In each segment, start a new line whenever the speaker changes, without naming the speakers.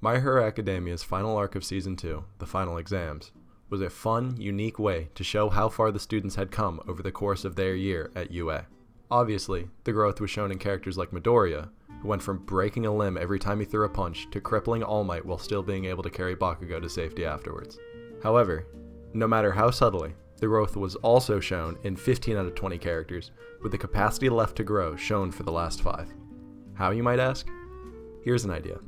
My Hero Academia's final arc of Season 2, the final exams, was a fun, unique way to show how far the students had come over the course of their year at UA. Obviously, the growth was shown in characters like Midoriya, who went from breaking a limb every time he threw a punch to crippling All Might while still being able to carry Bakugo to safety afterwards. However, no matter how subtly, the growth was also shown in 15 out of 20 characters, with the capacity left to grow shown for the last 5. How, you might ask? Here's an idea.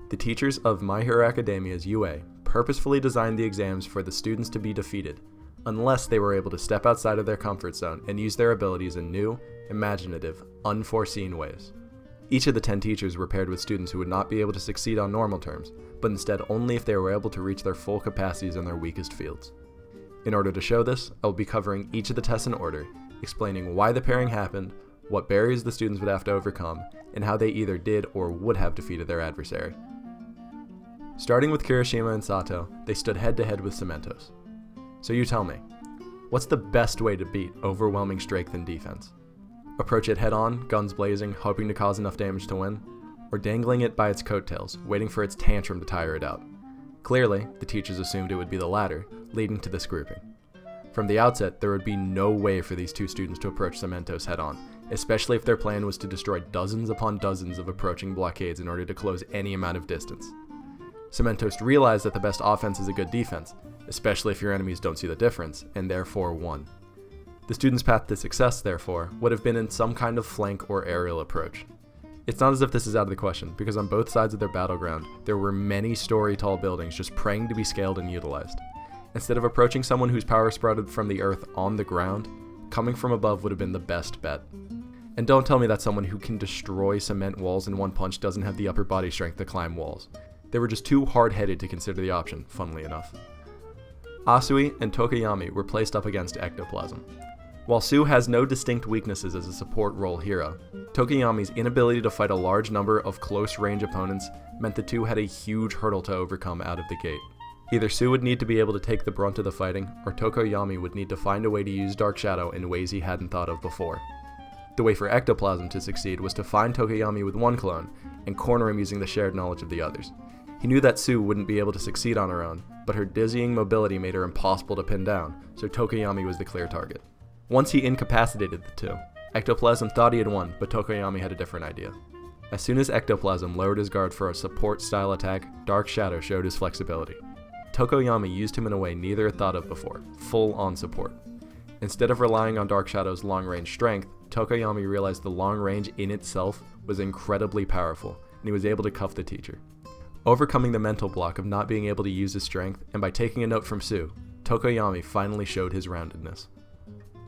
The teachers of My Hero Academia's UA purposefully designed the exams for the students to be defeated, unless they were able to step outside of their comfort zone and use their abilities in new, imaginative, unforeseen ways. Each of the 10 teachers were paired with students who would not be able to succeed on normal terms, but instead only if they were able to reach their full capacities in their weakest fields. In order to show this, I will be covering each of the tests in order, explaining why the pairing happened, what barriers the students would have to overcome, and how they either did or would have defeated their adversary. Starting with Kirishima and Sato, they stood head-to-head with Cementos. So you tell me, what's the best way to beat overwhelming strength and defense? Approach it head-on, guns blazing, hoping to cause enough damage to win? Or dangling it by its coattails, waiting for its tantrum to tire it out? Clearly, the teachers assumed it would be the latter, leading to this grouping. From the outset, there would be no way for these two students to approach Cementos head-on, especially if their plan was to destroy dozens upon dozens of approaching blockades in order to close any amount of distance. Cementos realized that the best offense is a good defense, especially if your enemies don't see the difference, and therefore won. The students' path to success, therefore, would have been in some kind of flank or aerial approach. It's not as if this is out of the question, because on both sides of their battleground, there were many story-tall buildings just praying to be scaled and utilized. Instead of approaching someone whose power sprouted from the earth on the ground, coming from above would have been the best bet. And don't tell me that someone who can destroy cement walls in one punch doesn't have the upper body strength to climb walls. They were just too hard-headed to consider the option, funnily enough. Asui and Toka Yami were placed up against Ectoplasm. While Su has no distinct weaknesses as a support role hero, Toka Yami's inability to fight a large number of close-range opponents meant the two had a huge hurdle to overcome out of the gate. Either Su would need to be able to take the brunt of the fighting, or Toka Yami would need to find a way to use Dark Shadow in ways he hadn't thought of before. The way for Ectoplasm to succeed was to find Toka Yami with one clone, and corner him using the shared knowledge of the others. He knew that Su wouldn't be able to succeed on her own, but her dizzying mobility made her impossible to pin down, so Toka Yami was the clear target. Once he incapacitated the two, Ectoplasm thought he had won, but Toka Yami had a different idea. As soon as Ectoplasm lowered his guard for a support-style attack, Dark Shadow showed his flexibility. Toka Yami used him in a way neither had thought of before, full-on support. Instead of relying on Dark Shadow's long-range strength, Toka Yami realized the long range in itself was incredibly powerful, and he was able to cuff the teacher. Overcoming the mental block of not being able to use his strength, and by taking a note from Su, Toka Yami finally showed his roundedness.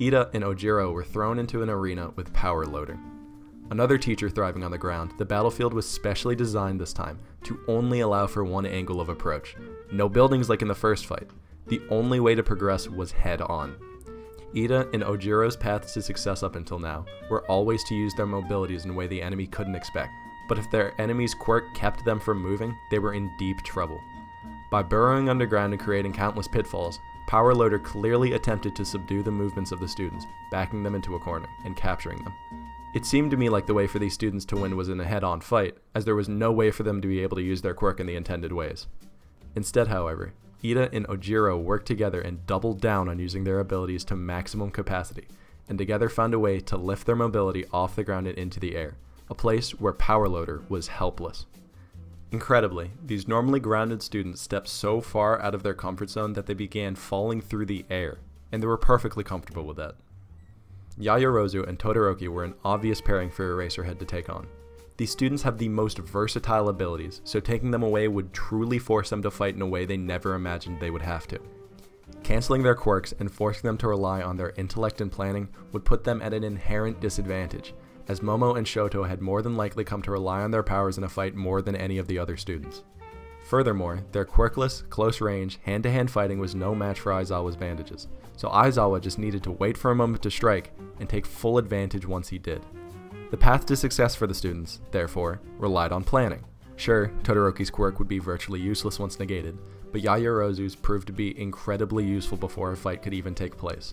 Ida and Ojiro were thrown into an arena with Power Loader. Another teacher thriving on the ground, the battlefield was specially designed this time to only allow for one angle of approach. No buildings like in the first fight. The only way to progress was head-on. Ida and Ojiro's paths to success up until now were always to use their mobilities in a way the enemy couldn't expect, but if their enemy's quirk kept them from moving, they were in deep trouble. By burrowing underground and creating countless pitfalls, Power Loader clearly attempted to subdue the movements of the students, backing them into a corner and capturing them. It seemed to me like the way for these students to win was in a head-on fight, as there was no way for them to be able to use their quirk in the intended ways. Instead, however, Ida and Ojiro worked together and doubled down on using their abilities to maximum capacity, and together found a way to lift their mobility off the ground and into the air, a place where Power Loader was helpless. Incredibly, these normally grounded students stepped so far out of their comfort zone that they began falling through the air, and they were perfectly comfortable with that. Yaoyorozu and Todoroki were an obvious pairing for Eraserhead to take on. These students have the most versatile abilities, so taking them away would truly force them to fight in a way they never imagined they would have to. Canceling their quirks and forcing them to rely on their intellect and planning would put them at an inherent disadvantage, as Momo and Shoto had more than likely come to rely on their powers in a fight more than any of the other students. Furthermore, their quirkless, close-range, hand-to-hand fighting was no match for Aizawa's bandages, so Aizawa just needed to wait for a moment to strike and take full advantage once he did. The path to success for the students, therefore, relied on planning. Sure, Todoroki's quirk would be virtually useless once negated, but Yaoyorozu's proved to be incredibly useful before a fight could even take place.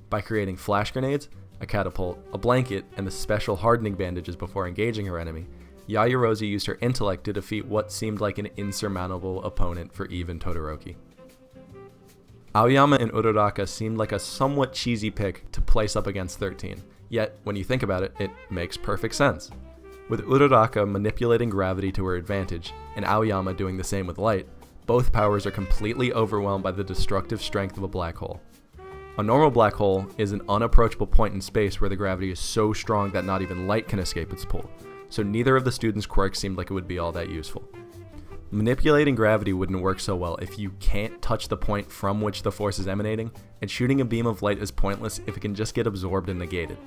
By creating flash grenades, a catapult, a blanket, and the special hardening bandages before engaging her enemy, Yaoyorozu used her intellect to defeat what seemed like an insurmountable opponent for even Todoroki. Aoyama and Uraraka seemed like a somewhat cheesy pick to place up against 13, yet when you think about it, it makes perfect sense. With Uraraka manipulating gravity to her advantage, and Aoyama doing the same with light, both powers are completely overwhelmed by the destructive strength of a black hole. A normal black hole is an unapproachable point in space where the gravity is so strong that not even light can escape its pull, so neither of the students' quirks seemed like it would be all that useful. Manipulating gravity wouldn't work so well if you can't touch the point from which the force is emanating, and shooting a beam of light is pointless if it can just get absorbed and negated.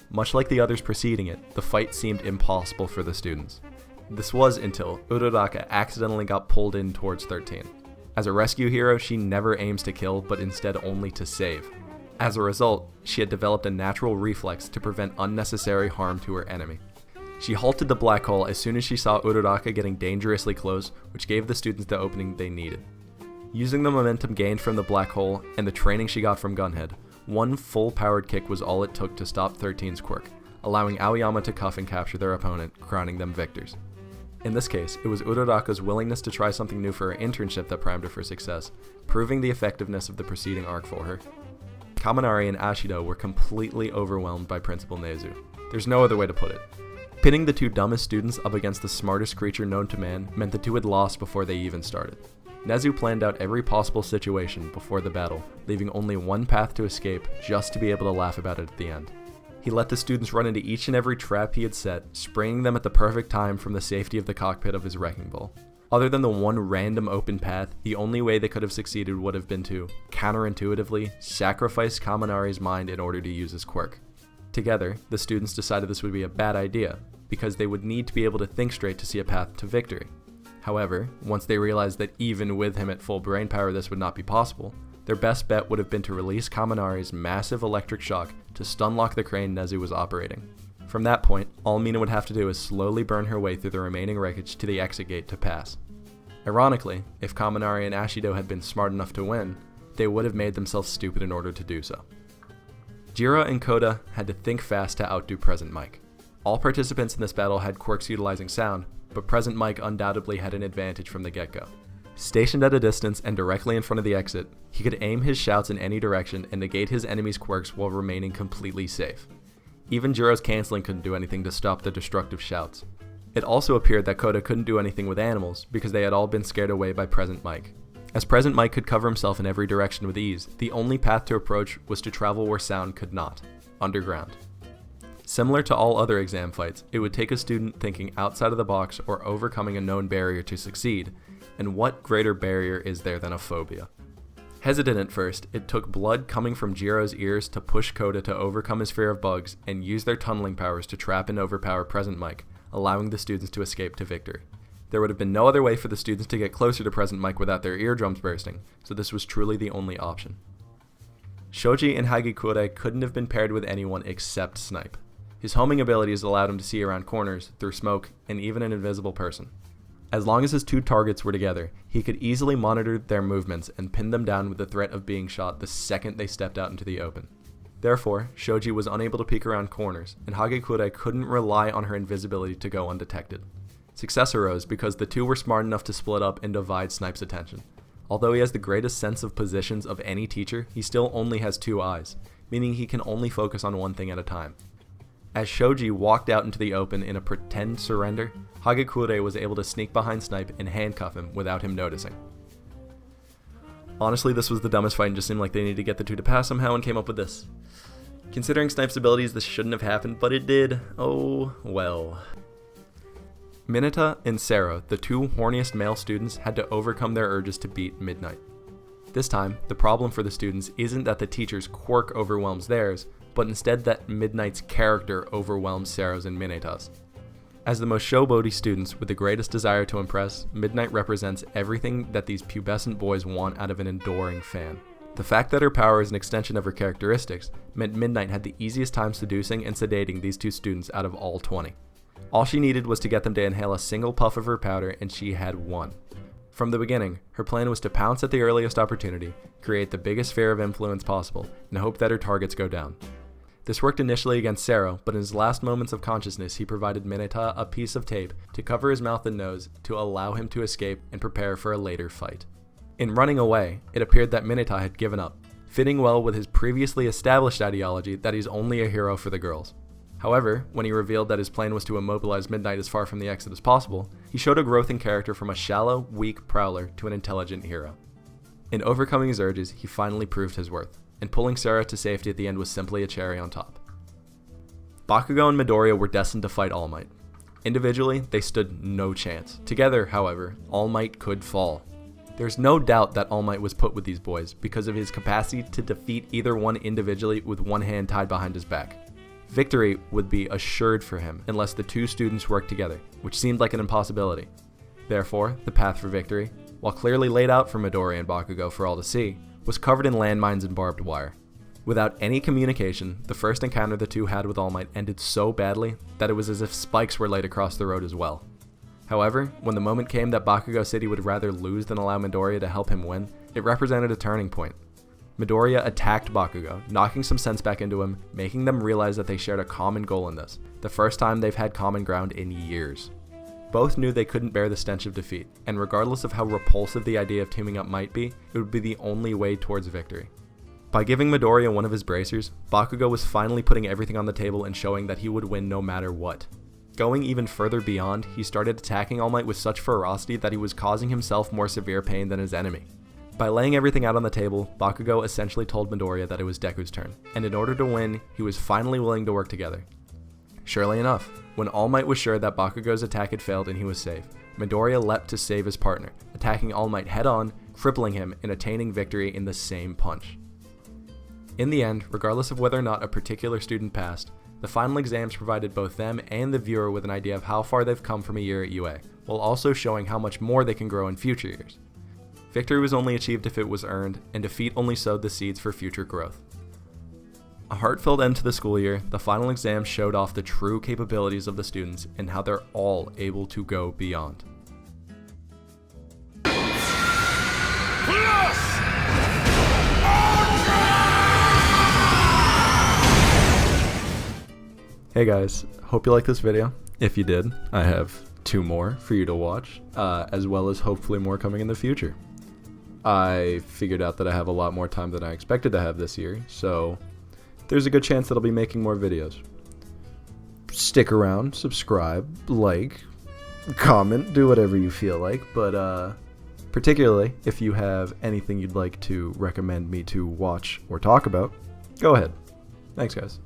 Much like the others preceding it, the fight seemed impossible for the students. This was until Uraraka accidentally got pulled in towards 13. As a rescue hero, she never aims to kill, but instead only to save. As a result, she had developed a natural reflex to prevent unnecessary harm to her enemy. She halted the black hole as soon as she saw Uraraka getting dangerously close, which gave the students the opening they needed. Using the momentum gained from the black hole and the training she got from Gunhead, one full-powered kick was all it took to stop 13's quirk, allowing Aoyama to cuff and capture their opponent, crowning them victors. In this case, it was Uraraka's willingness to try something new for her internship that primed her for success, proving the effectiveness of the preceding arc for her. Kaminari and Ashido were completely overwhelmed by Principal Nezu. There's no other way to put it. Pitting the two dumbest students up against the smartest creature known to man meant the two had lost before they even started. Nezu planned out every possible situation before the battle, leaving only one path to escape just to be able to laugh about it at the end. He let the students run into each and every trap he had set, spraying them at the perfect time from the safety of the cockpit of his wrecking ball. Other than the one random open path, the only way they could have succeeded would have been to, counterintuitively, sacrifice Kaminari's mind in order to use his quirk. Together, the students decided this would be a bad idea, because they would need to be able to think straight to see a path to victory. However, once they realized that even with him at full brain power this would not be possible, their best bet would have been to release Kaminari's massive electric shock to stunlock the crane Nezu was operating. From that point, all Mina would have to do is slowly burn her way through the remaining wreckage to the exit gate to pass. Ironically, if Kaminari and Ashido had been smart enough to win, they would have made themselves stupid in order to do so. Jira and Koda had to think fast to outdo Present Mike. All participants in this battle had quirks utilizing sound, but Present Mike undoubtedly had an advantage from the get-go. Stationed at a distance and directly in front of the exit, he could aim his shouts in any direction and negate his enemy's quirks while remaining completely safe. Even Jiro's canceling couldn't do anything to stop the destructive shouts. It also appeared that Koda couldn't do anything with animals because they had all been scared away by Present Mike. As Present Mike could cover himself in every direction with ease, the only path to approach was to travel where sound could not, underground. Similar to all other exam fights, it would take a student thinking outside of the box or overcoming a known barrier to succeed, and what greater barrier is there than a phobia? Hesitant at first, it took blood coming from Jiro's ears to push Koda to overcome his fear of bugs and use their tunneling powers to trap and overpower Present Mike, allowing the students to escape to victory. There would have been no other way for the students to get closer to Present Mike without their eardrums bursting, so this was truly the only option. Shoji and Hagekure couldn't have been paired with anyone except Snipe. His homing abilities allowed him to see around corners, through smoke, and even an invisible person. As long as his two targets were together, he could easily monitor their movements and pin them down with the threat of being shot the second they stepped out into the open. Therefore, Shoji was unable to peek around corners, and Hagekure couldn't rely on her invisibility to go undetected. Success arose because the two were smart enough to split up and divide Snipe's attention. Although he has the greatest sense of positions of any teacher, he still only has two eyes, meaning he can only focus on one thing at a time. As Shoji walked out into the open in a pretend surrender, Hagekure was able to sneak behind Snipe and handcuff him without him noticing. Honestly, this was the dumbest fight and just seemed like they needed to get the two to pass somehow and came up with this. Considering Snipe's abilities, this shouldn't have happened, but it did. Oh, well. Mineta and Sero, the two horniest male students, had to overcome their urges to beat Midnight. This time, the problem for the students isn't that the teacher's quirk overwhelms theirs, but instead that Midnight's character overwhelms Sero's and Mineta's. As the most showboaty students with the greatest desire to impress, Midnight represents everything that these pubescent boys want out of an adoring fan. The fact that her power is an extension of her characteristics meant Midnight had the easiest time seducing and sedating these two students out of all 20. All she needed was to get them to inhale a single puff of her powder, and she had won. From the beginning, her plan was to pounce at the earliest opportunity, create the biggest sphere of influence possible, and hope that her targets go down. This worked initially against Sero, but in his last moments of consciousness, he provided Mineta a piece of tape to cover his mouth and nose to allow him to escape and prepare for a later fight. In running away, it appeared that Mineta had given up, fitting well with his previously established ideology that he's only a hero for the girls. However, when he revealed that his plan was to immobilize Midnight as far from the exit as possible, he showed a growth in character from a shallow, weak prowler to an intelligent hero. In overcoming his urges, he finally proved his worth, and pulling Sero to safety at the end was simply a cherry on top. Bakugo and Midoriya were destined to fight All Might. Individually, they stood no chance. Together, however, All Might could fall. There's no doubt that All Might was put with these boys because of his capacity to defeat either one individually with one hand tied behind his back. Victory would be assured for him unless the two students worked together, which seemed like an impossibility. Therefore, the path for victory, while clearly laid out for Midoriya and Bakugo for all to see, was covered in landmines and barbed wire. Without any communication, the first encounter the two had with All Might ended so badly that it was as if spikes were laid across the road as well. However, when the moment came that Bakugo said he would rather lose than allow Midoriya to help him win, it represented a turning point. Midoriya attacked Bakugo, knocking some sense back into him, making them realize that they shared a common goal in this, the first time they've had common ground in years. Both knew they couldn't bear the stench of defeat, and regardless of how repulsive the idea of teaming up might be, it would be the only way towards victory. By giving Midoriya one of his bracers, Bakugo was finally putting everything on the table and showing that he would win no matter what. Going even further beyond, he started attacking All Might with such ferocity that he was causing himself more severe pain than his enemy. By laying everything out on the table, Bakugo essentially told Midoriya that it was Deku's turn, and in order to win, he was finally willing to work together. Surely enough, when All Might was sure that Bakugo's attack had failed and he was safe, Midoriya leapt to save his partner, attacking All Might head-on, crippling him and attaining victory in the same punch. In the end, regardless of whether or not a particular student passed, the final exams provided both them and the viewer with an idea of how far they've come from a year at UA, while also showing how much more they can grow in future years. Victory was only achieved if it was earned, and defeat only sowed the seeds for future growth. A heartfelt end to the school year, the final exams showed off the true capabilities of the students and how they're all able to go beyond. Hey guys, hope you liked this video. If you did, I have 2 more for you to watch, as well as hopefully more coming in the future. I figured out that I have a lot more time than I expected to have this year, so there's a good chance that I'll be making more videos. Stick around, subscribe, like, comment, do whatever you feel like, but particularly if you have anything you'd like to recommend me to watch or talk about, go ahead. Thanks guys.